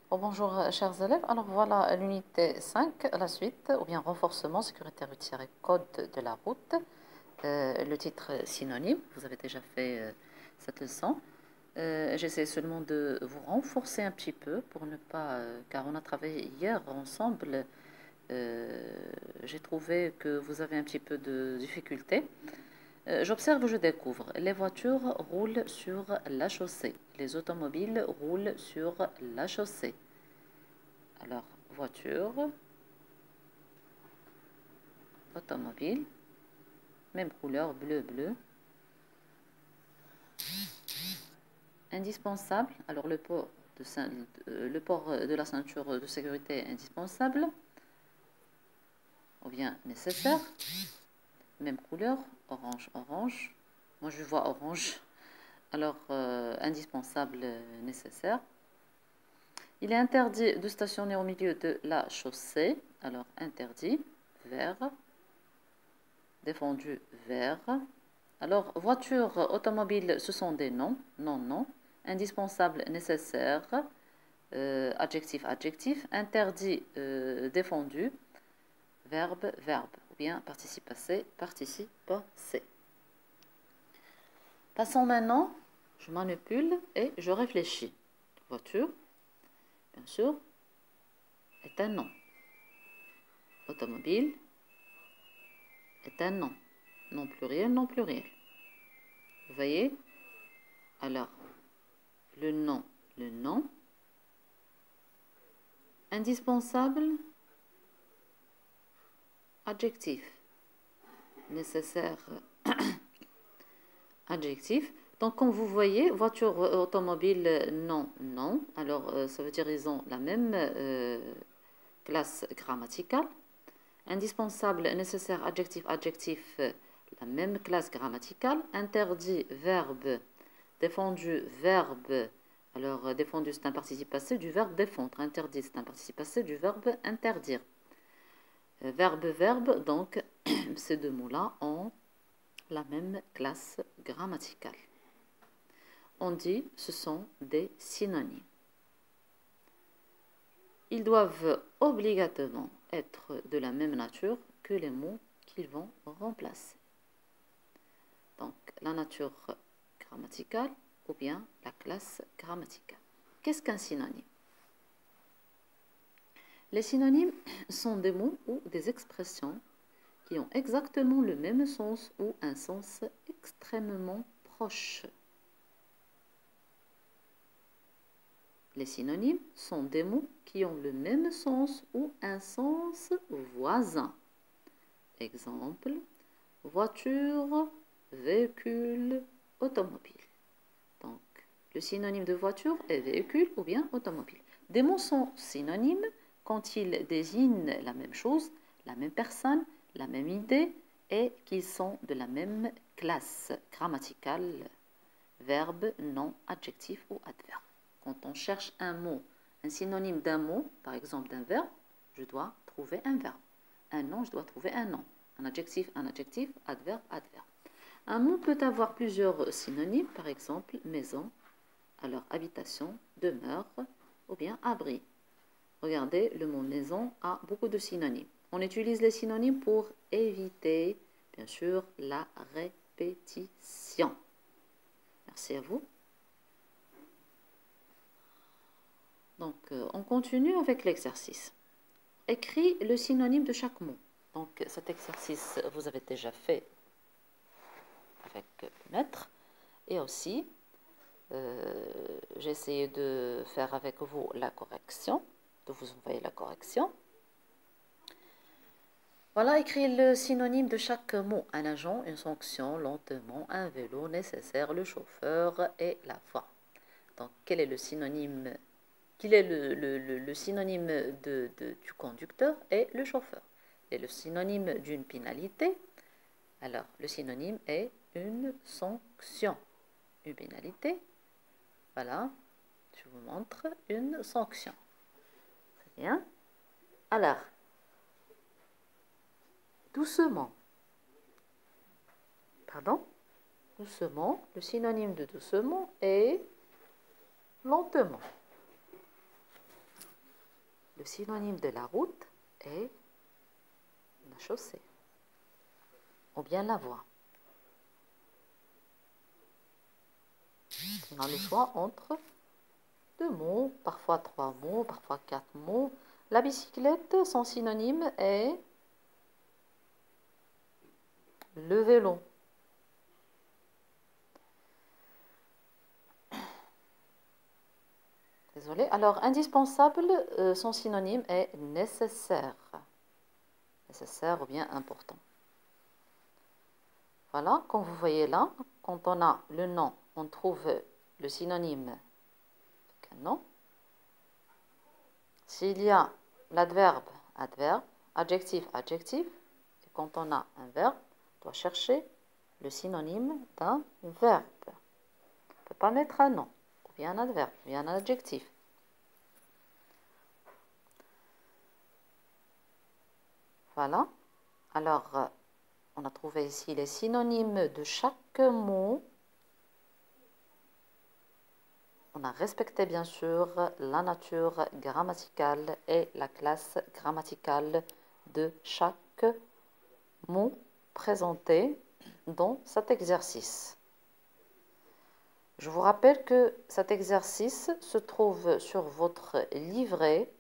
Bon, bonjour, chers élèves. Alors voilà l'unité 5, la suite, ou bien renforcement, sécurité routière et code de la route. Le titre synonyme, vous avez déjà fait cette leçon. J'essaie seulement de vous renforcer un petit peu pour ne pas, car on a travaillé hier ensemble. J'ai trouvé que vous avez un petit peu de difficulté. J'observe, je découvre. Les voitures roulent sur la chaussée. Les automobiles roulent sur la chaussée. Alors, voiture, automobile, même couleur, bleu, bleu. Indispensable. Alors, le port de la ceinture de sécurité est indispensable. Ou bien nécessaire. Même couleur, orange, orange. Moi, je vois orange. Alors, indispensable, nécessaire. Il est interdit de stationner au milieu de la chaussée. Alors, interdit, vert. Défendu, vert. Alors, voiture, automobile, ce sont des noms. Non, non. Indispensable, nécessaire. Adjectif, adjectif. Interdit, défendu. Verbe, verbe. Ou bien participe passé, participe passé. Passons maintenant. Je manipule et je réfléchis. Voiture, bien sûr, est un nom. Automobile est un nom. Non pluriel, non pluriel. Vous voyez? Alors, le nom. Indispensable, adjectif. Nécessaire, adjectif. Donc, comme vous voyez, voiture, automobile, non, non. Alors, ça veut dire qu'ils ont la même classe grammaticale. Indispensable, nécessaire, adjectif, adjectif, la même classe grammaticale. Interdit, verbe. Défendu, verbe. Alors, défendu, c'est un participe passé du verbe défendre. Interdit, c'est un participe passé du verbe interdire. Verbe, verbe, donc ces deux mots-là ont la même classe grammaticale. On dit ce sont des synonymes. Ils doivent obligatoirement être de la même nature que les mots qu'ils vont remplacer. Donc, la nature grammaticale ou bien la classe grammaticale. Qu'est-ce qu'un synonyme? Les synonymes sont des mots ou des expressions qui ont exactement le même sens ou un sens extrêmement proche. Les synonymes sont des mots qui ont le même sens ou un sens voisin. Exemple, voiture, véhicule, automobile. Donc, le synonyme de voiture est véhicule ou bien automobile. Des mots sont synonymes quand ils désignent la même chose, la même personne, la même idée et qu'ils sont de la même classe grammaticale, verbe, nom, adjectif ou adverbe. Quand on cherche un mot, un synonyme d'un mot, par exemple d'un verbe, je dois trouver un verbe. Un nom, je dois trouver un nom. Un adjectif, adverbe, adverbe. Un mot peut avoir plusieurs synonymes, par exemple maison, alors habitation, demeure ou bien abri. Regardez, le mot maison a beaucoup de synonymes. On utilise les synonymes pour éviter, bien sûr, la répétition. Merci à vous. Donc, on continue avec l'exercice. Écris le synonyme de chaque mot. Donc, cet exercice, vous avez déjà fait avec maître. Et aussi, j'ai essayé de faire avec vous la correction, de vous envoyer la correction. Voilà, écris le synonyme de chaque mot. Un agent, une sanction, lentement, un vélo, nécessaire, le chauffeur et la voie. Donc, quel est le synonyme? Quel est le synonyme du conducteur et le chauffeur? Et le synonyme d'une pénalité? Alors, le synonyme est une sanction. Une pénalité, voilà, je vous montre une sanction. C'est bien. Alors, doucement. Pardon? Doucement. Le synonyme de doucement est lentement. synonyme de la route est la chaussée ou bien la voie. On a le choix entre 2 mots, parfois 3 mots, parfois 4 mots. La bicyclette, son synonyme est le vélo. Désolé. Alors, indispensable, son synonyme est nécessaire. Nécessaire ou bien important. Voilà, comme vous voyez là, quand on a le nom, on trouve le synonyme avec un nom. S'il y a l'adverbe, adverbe, adjectif, adjectif. Et quand on a un verbe, on doit chercher le synonyme d'un verbe. On ne peut pas mettre un nom, ou bien un adverbe, ou bien un adjectif. Voilà. Alors, on a trouvé ici les synonymes de chaque mot. On a respecté bien sûr la nature grammaticale et la classe grammaticale de chaque mot présenté dans cet exercice. Je vous rappelle que cet exercice se trouve sur votre livret